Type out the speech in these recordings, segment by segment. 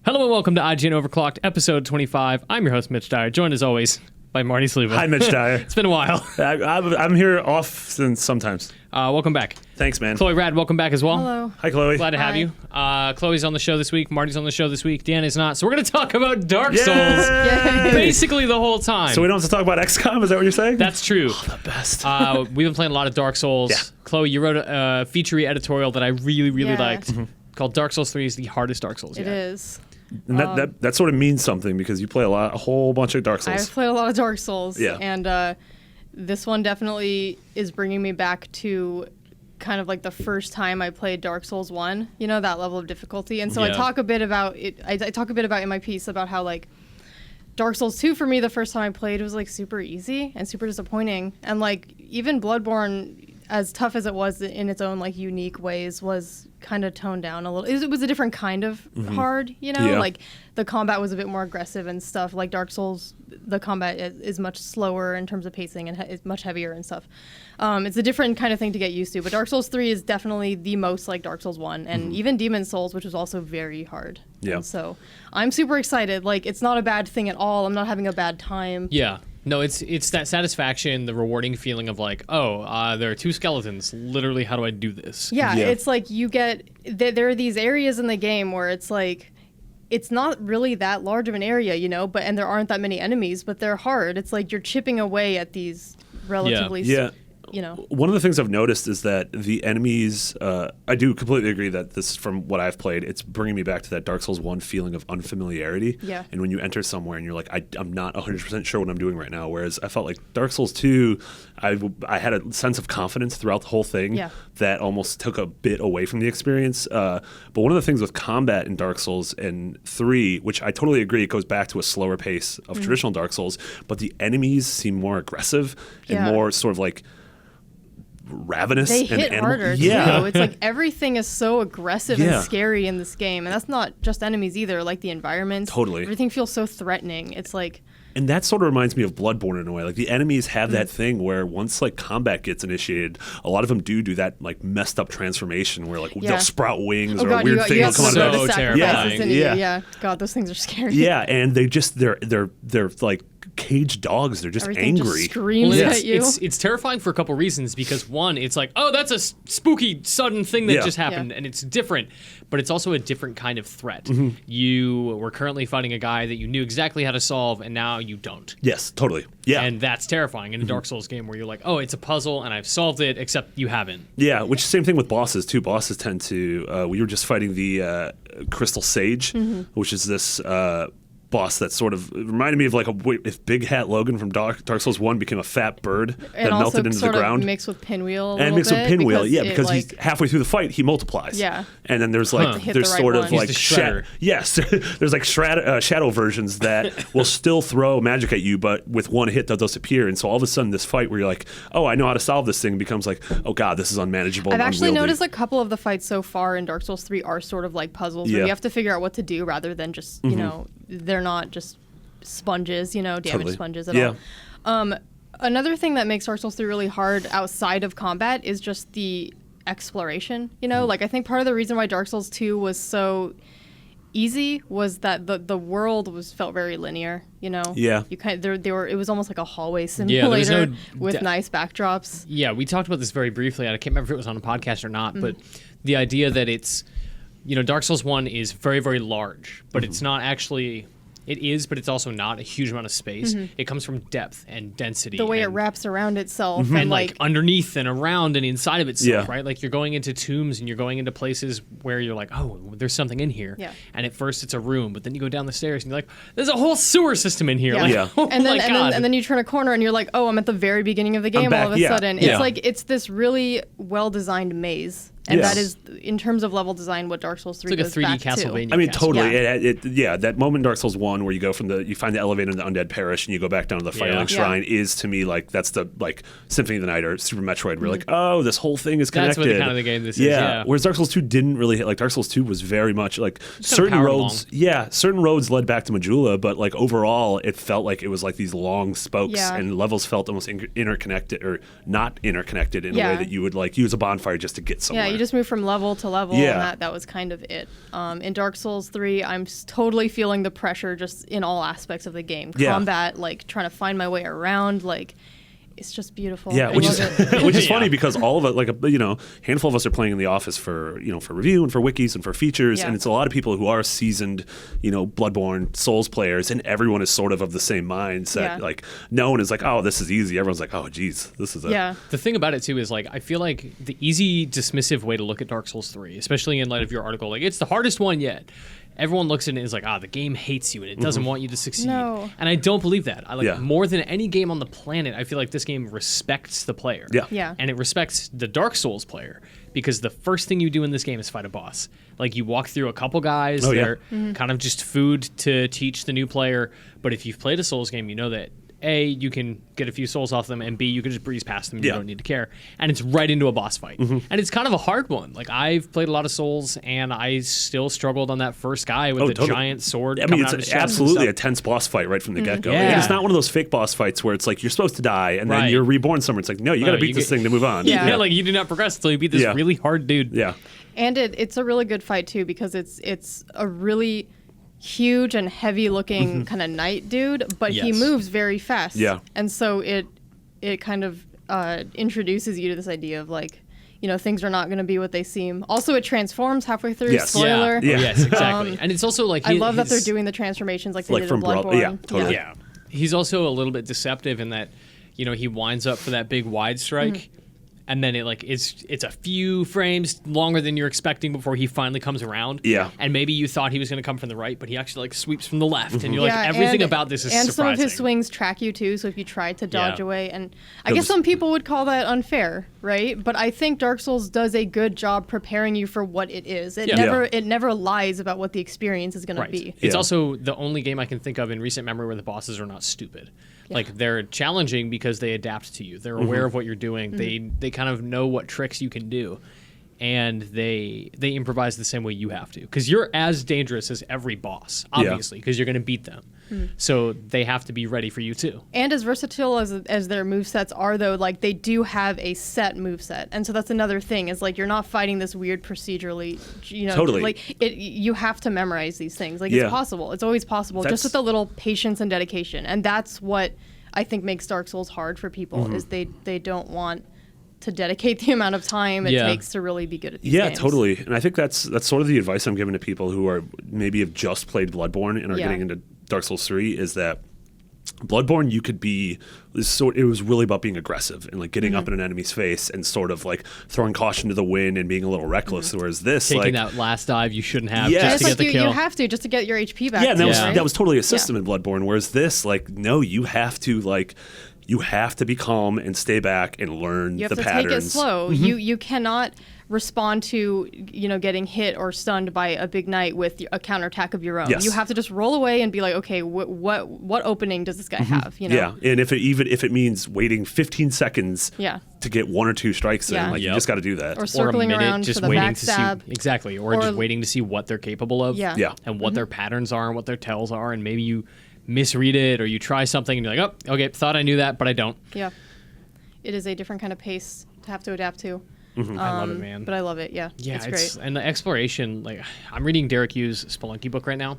Hello and welcome to IGN Overclocked, episode 25. I'm your host, Mitch Dyer, joined as always by Marty Sluva. Hi, Mitch Dyer. It's been a while. I'm here often sometimes. Welcome back. Thanks, man. Chloe Rad, welcome back as well. Hello. Hi, Chloe. Glad to have Hi. you. Chloe's on the show this week. Marty's on the show this week. Dan is not. So we're going to talk about Dark Souls Yay! basically the whole time. So we don't have to talk about XCOM? Is that what you're saying? That's true. the best. We've been playing a lot of Dark Souls. Yeah. Chloe, you wrote a featurey editorial that I really Yeah. liked called Dark Souls 3 is the hardest Dark Souls It yet. is. And that sort of means something because you play a whole bunch of Dark Souls. I've played a lot of Dark Souls. Yeah. And this one definitely is bringing me back to kind of like the first time I played Dark Souls 1, you know, that level of difficulty. And so I Yeah. talk a bit about it. I talk a bit about in my piece about how like Dark Souls 2 for me, the first time I played was like super easy and super disappointing. And like even Bloodborne, as tough as it was in its own like unique ways, was kind of toned down a little. It was a different kind of hard, you know? Yeah. Like the combat was a bit more aggressive and stuff. Like Dark Souls, the combat is much slower in terms of pacing and it's much heavier and stuff. It's a different kind of thing to get used to. But Dark Souls 3 is definitely the most like Dark Souls 1. And even Demon Souls, which was also very hard. Yeah. And so I'm super excited. Like it's not a bad thing at all. I'm not having a bad time. Yeah. No, it's that satisfaction, the rewarding feeling of like, there are two skeletons. Literally, how do I do this? Yeah, Yeah. it's like you get there are these areas in the game where it's like it's not really that large of an area, you know, and there aren't that many enemies, but they're hard. It's like you're chipping away at these relatively Yeah. you know. One of the things I've noticed is that the enemies, I do completely agree that this, from what I've played, it's bringing me back to that Dark Souls 1 feeling of unfamiliarity. Yeah. And when you enter somewhere and you're like, I'm not 100% sure what I'm doing right now. Whereas I felt like Dark Souls 2, I had a sense of confidence throughout the whole thing that almost took a bit away from the experience. But one of the things with combat in Dark Souls and 3, which I totally agree, it goes back to a slower pace of traditional Dark Souls, but the enemies seem more aggressive and more sort of like ravenous. They and hit harder too. It's like everything is so aggressive and scary in this game, and that's not just enemies either. Like the environment, everything feels so threatening. It's like, and that sort of reminds me of Bloodborne in a way. Like the enemies have that thing where once like combat gets initiated, a lot of them do that like messed up transformation where like they'll sprout wings or a weird thing will come out so of so terrifying. Yeah. God, those things are scary. Yeah, and they're like caged dogs. They're just Everything angry. just screams at you. It's terrifying for a couple reasons because one, it's like, oh, that's a spooky sudden thing that just happened, and it's different, but it's also a different kind of threat. You were currently fighting a guy that you knew exactly how to solve, and now you don't. Yes, totally. Yeah. And that's terrifying in a Dark Souls game where you're like, oh, it's a puzzle and I've solved it, except you haven't. Yeah, which same thing with bosses too. Bosses tend to. We were just fighting the Crystal Sage, which is this boss that sort of reminded me of like if Big Hat Logan from Dark Souls 1 became a fat bird that melted into the ground. And mixed with Pinwheel because he's halfway through the fight he multiplies. Yeah. And then there's like there's sort of like there's like shadow versions that will still throw magic at you, but with one hit they'll disappear. And so all of a sudden this fight where you're like, oh, I know how to solve this thing becomes like, oh god, this is unmanageable. I've actually noticed a couple of the fights so far in Dark Souls 3 are sort of like puzzles where you have to figure out what to do rather than just, you know, they're not just sponges, you know, damage sponges at all. Another thing that makes Dark Souls 3 really hard outside of combat is just the exploration, you know? Like, I think part of the reason why Dark Souls 2 was so easy was that the world felt very linear, you know? Yeah. You it was almost like a hallway simulator with nice backdrops. Yeah, we talked about this very briefly. I can't remember if it was on a podcast or not, but the idea that it's, you know, Dark Souls 1 is very, very large, but it's not actually... It is, but it's also not a huge amount of space. It comes from depth and density. The way it wraps around itself. And like underneath and around and inside of itself, right? Like you're going into tombs and you're going into places where you're like, oh, there's something in here. Yeah. And at first it's a room, but then you go down the stairs and you're like, there's a whole sewer system in here. Yeah. Like, oh and God. then you turn a corner and you're like, oh, I'm at the very beginning of the game all of a sudden. It's like, it's this really well-designed maze. And that is, in terms of level design, what Dark Souls 3 it's like a 3D goes back Castlevania. to. I mean, totally. That moment in Dark Souls 1 where you go from you find the elevator in the Undead Parish and you go back down to the Firelink Shrine is, to me, like, that's the, like, Symphony of the Night or Super Metroid. Where like, oh, this whole thing is connected. That's what kind of the game this is, yeah. Whereas Dark Souls 2 didn't really hit, like, Dark Souls 2 was very much, like, certain roads led back to Majula, but, like, overall, it felt like it was, like, these long spokes and levels felt almost interconnected or not interconnected in a way that you would, like, use a bonfire just to get somewhere. Yeah, you just move from level to level, and that was kind of it. In Dark Souls 3, I'm totally feeling the pressure just in all aspects of the game. Combat, like trying to find my way around, like it's just beautiful. Yeah, which is funny because all of it, like handful of us are playing in the office for for review and for wikis and for features, and it's a lot of people who are seasoned, Bloodborne Souls players, and everyone is sort of the same mindset. Yeah. Like no one is like, oh, this is easy. Everyone's like, oh, geez, this is it. Yeah. The thing about it too is like I feel like the easy dismissive way to look at Dark Souls 3, especially in light of your article, like it's the hardest one yet. Everyone looks at it and is like, the game hates you and it doesn't want you to succeed. No. And I don't believe that. More than any game on the planet, I feel like this game respects the player. Yeah. And it respects the Dark Souls player because the first thing you do in this game is fight a boss. Like you walk through a couple guys, they're kind of just food to teach the new player. But if you've played a Souls game, you know that A, you can get a few souls off them, and B, you can just breeze past them. You don't need to care. And it's right into a boss fight. And it's kind of a hard one. Like, I've played a lot of Souls, and I still struggled on that first guy with the giant sword. I mean, it's absolutely a tense boss fight right from the get-go. Yeah. And it's not one of those fake boss fights where it's like you're supposed to die, and then you're reborn somewhere. It's like, no, you got to beat this thing to move on. Yeah, like you do not progress until you beat this really hard dude. Yeah. And it's a really good fight, too, because it's a really huge and heavy looking kind of knight dude, but he moves very fast. Yeah. And so it kind of introduces you to this idea of like, things are not going to be what they seem. Also, it transforms halfway through. Yes. Spoiler. Yeah. Yes, exactly. And it's also like I love that they're doing the transformations like they did in Bloodborne. Yeah, totally. Yeah. He's also a little bit deceptive in that, he winds up for that big wide strike. And then it's a few frames longer than you're expecting before he finally comes around. Yeah. And maybe you thought he was going to come from the right, but he actually sweeps from the left. And you're everything about this is surprising. And some of his swings track you too, so if you try to dodge away. And I guess some people would call that unfair, right? But I think Dark Souls does a good job preparing you for what it is. It never lies about what the experience is going to be. It's also the only game I can think of in recent memory where the bosses are not stupid. Like they're challenging because they adapt to you. They're aware of what you're doing. They kind of know what tricks you can do, and they improvise the same way you have to. Because you're as dangerous as every boss, obviously, because you're going to beat them. So they have to be ready for you too. And as versatile as their movesets are, though, like they do have a set moveset, and so that's another thing. Is like you're not fighting this weird procedurally, totally. Like you have to memorize these things. Like it's possible. It's always possible, just with a little patience and dedication. And that's what I think makes Dark Souls hard for people is they don't want to dedicate the amount of time it takes to really be good at these games. Yeah, totally. And I think that's sort of the advice I'm giving to people who are maybe have just played Bloodborne and are getting into Dark Souls 3 is that Bloodborne, you could be it was really about being aggressive and like getting up in an enemy's face and sort of like throwing caution to the wind and being a little reckless. Whereas this, taking that last dive you shouldn't have just to get the kill. You have to just to get your HP back. Yeah, and that was totally a system in Bloodborne. Whereas this, like, no, you have to be calm and stay back and learn the patterns. You have to take it slow. You cannot respond to getting hit or stunned by a big knight with a counterattack of your own. You have to just roll away and be like, okay, what opening does this guy have? Yeah, and if it means waiting 15 seconds to get one or two strikes in, like you just got to do that. Or circling around just for the waiting backstab. to see exactly, or just waiting to see what they're capable of. And what their patterns are and what their tells are, and maybe you misread it or you try something and you're like, oh, okay, thought I knew that, but I don't. Yeah, it is a different kind of pace to have to adapt to. I love it, man. But I love it. Yeah, it's great. And the exploration, like I'm reading Derek Yu's Spelunky book right now,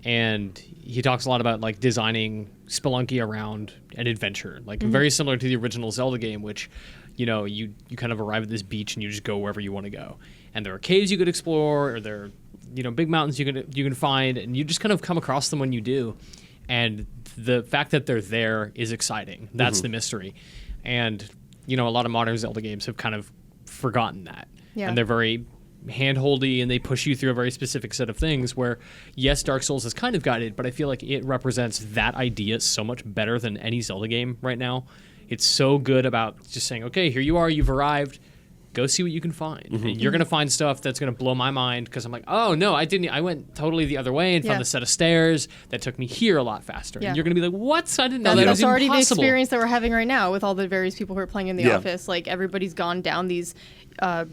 and he talks a lot about like designing Spelunky around an adventure, like very similar to the original Zelda game, which you kind of arrive at this beach and you just go wherever you want to go, and there are caves you could explore, or there are big mountains you can find, and you just kind of come across them when you do, and the fact that they're there is exciting. That's the mystery, and a lot of modern Zelda games have kind of forgotten that, and they're very hand-holdy and they push you through a very specific set of things where yes, Dark Souls is kind of guided, but I feel like it represents that idea so much better than any Zelda game right now. It's so good about just saying, okay, here you are, you've arrived, go see what you can find. And you're going to find stuff that's going to blow my mind because I'm like, oh no, I didn't. I went totally the other way and found a set of stairs that took me here a lot faster. And you're going to be like, what? I didn't know that was already impossible. The experience that we're having right now with all the various people who are playing in the office. Like everybody's gone down these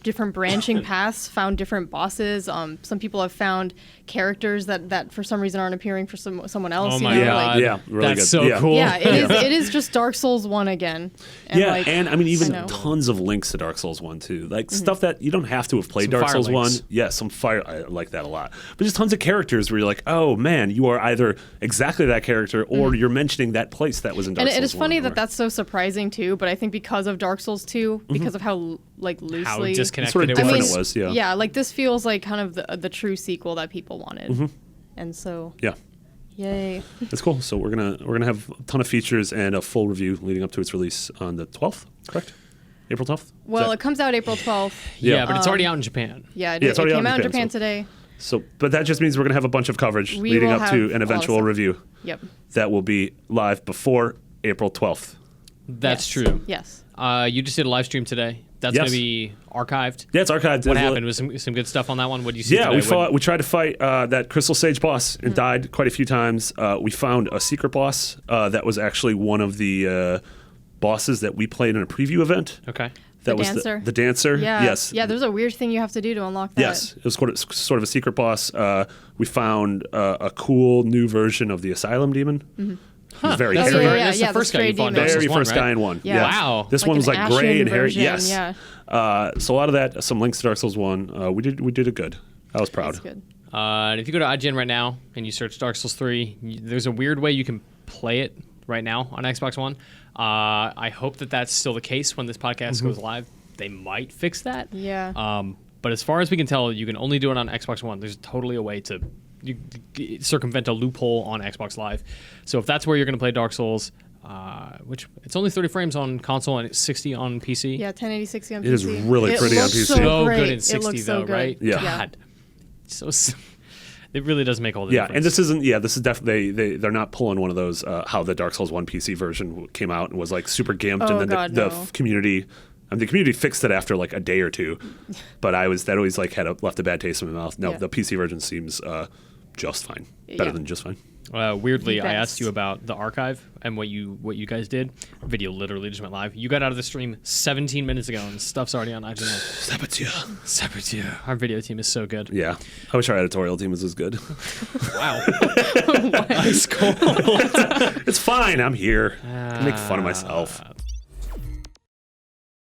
different branching paths, found different bosses. Some people have found characters that for some reason aren't appearing for someone else. Oh my god! Yeah, really that's good. so cool. Yeah, it is just Dark Souls 1 again. And and I mean even tons of links to Dark Souls 1 too, like stuff that you don't have to have played Some Dark fire Souls links. 1. Yeah, some fire. I like that a lot. But just tons of characters where you're like, oh man, you are either exactly that character or you're mentioning that place that was in Dark Souls 1. And it is funny that that's so surprising too. But I think because of Dark Souls 2, because of how loosely How disconnected sort of it different was. it was. Yeah. Yeah, like this feels like kind of the true sequel that people wanted. And so Yeah. Yay. That's cool. So we're gonna have a ton of features and a full review leading up to its release on the 12th, correct? April 12th? Well, it comes out April 12th. Yeah, but it's already out in Japan. Yeah, it's already came out in Japan Japan today. So, but that just means we're gonna have a bunch of coverage We leading will up have to a an lot of eventual stuff. review. Yep. That will be live before April 12th. That's Yes. true. Yes. You just did a live stream today. That's Yes. going to be archived. Yeah, it's archived. What happened? Was some good stuff on that one? What did you see Yeah, today? we tried to fight that Crystal Sage boss and died quite a few times. We found a secret boss that was actually one of the bosses that we played in a preview event. Okay. That The was dancer? the dancer. Yeah. Yes. Yeah, there's a weird thing you have to do to unlock that. Yes, it was sort of a secret boss. We found a cool new version of the Asylum Demon. It was very That's hairy. that's the the first guy you stray fought in demon. Dark Very Souls 1, first right? guy in one. Yeah. Wow. This one was an like gray ashen and hairy. version, Yes. Yeah. So a lot of that, some links to Dark Souls 1. We did it good. I was proud. That's good. And if you go to IGN right now and you search Dark Souls 3, there's a weird way you can play it right now on Xbox One. I hope that that's still the case when this podcast goes live. They might fix that. Yeah. But as far as we can tell, you can only do it on Xbox One. There's totally a way to circumvent a loophole on Xbox Live. So if that's where you're going to play Dark Souls, which it's only 30 frames on console and it's 60 on PC. Yeah, 1080 60 on PC. It is really pretty on looks PC. So great. good in It 60 looks though, so good. right? Yeah. God. It really does make all the Yeah, difference. and this is definitely they're not pulling one of those how the Dark Souls 1 PC version came out and was like super gimped Oh, and then God, the no. community. I mean, the community fixed it after like a day or two, but that always like left a bad taste in my mouth. No, Yeah. the PC version seems just fine, better Yeah. than just fine. Weirdly, The I asked best. you about the archive and what you guys did. Video literally just went live. You got out of the stream 17 minutes ago, and stuff's already on IGN. Saboteur. Our video team is so good. Yeah, I wish our editorial team was as good. Wow. Ice cold. It's fine. I'm here. I make fun of myself.